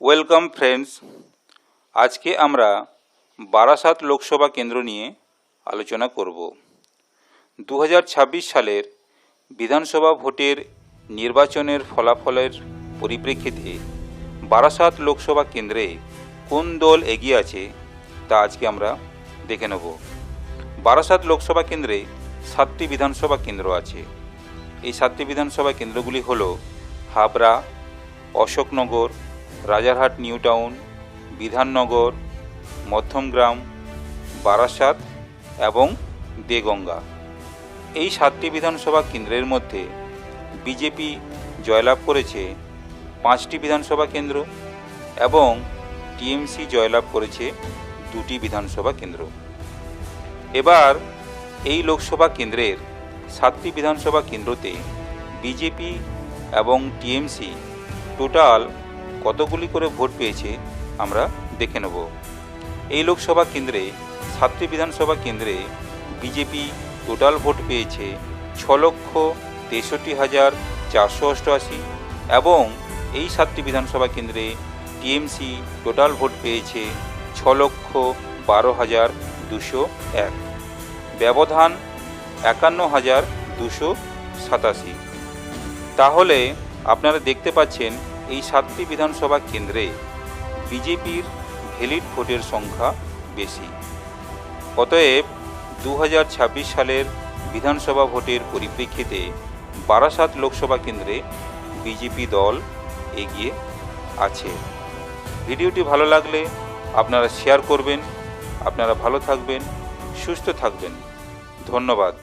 Welcome friends, আজকে আমরা বারাসাত লোকসভা কেন্দ্র নিয়ে আলোচনা করব। 2026 সালের বিধানসভা ভোটের নির্বাচনের ফলাফলের পরিপ্রেক্ষিতে বারাসাত লোকসভা কেন্দ্রে কোন দল এগিয়ে আছে তা আজকে আমরা দেখে নেব। বারাসাত লোকসভা কেন্দ্রে 7টি বিধানসভা কেন্দ্র আছে। এই 7টি বিধানসভা কেন্দ্রগুলি হল হাবড়া, অশোকনগর, রাজারহাট নিউ টাউন, বিধাননগর, মধ্যমগ্রাম, বারাসাত এবং দেগঙ্গা। এই 7টি বিধানসভা কেন্দ্রের মধ্যে বিজেপি জয়লাভ করেছে 5টি বিধানসভা কেন্দ্র এবং টিএমসি জয়লাভ করেছে 2টি বিধানসভা কেন্দ্র। এবার এই লোকসভা কেন্দ্রের 7টি বিধানসভা কেন্দ্রতে বিজেপি এবং টিএমসি টোটাল কতগুলি করে ভোট পেয়েছে আমরা দেখে নেব। এই লোকসভা কেন্দ্রে 7টি বিধানসভা কেন্দ্রে বিজেপি টোটাল ভোট পেয়েছে 6,63,488 এবং এই 7টি বিধানসভা কেন্দ্রে টিএমসি টোটাল ভোট পেয়েছে 6,12,201, ব্যবধান 51,287। তাহলে আপনারা দেখতে পাচ্ছেন এই 7টি বিধানসভা কেন্দ্রে বিজেপির ভ্যালিড ভোটের সংখ্যা বেশি। অতএব 2026 সালের বিধানসভা ভোটের পরিপ্রেক্ষিতে বারাসাত লোকসভা কেন্দ্রে বিজেপি দল এগিয়ে আছে। ভিডিওটি ভালো লাগলে আপনারা শেয়ার করবেন। আপনারা ভালো থাকবেন, সুস্থ থাকবেন। ধন্যবাদ।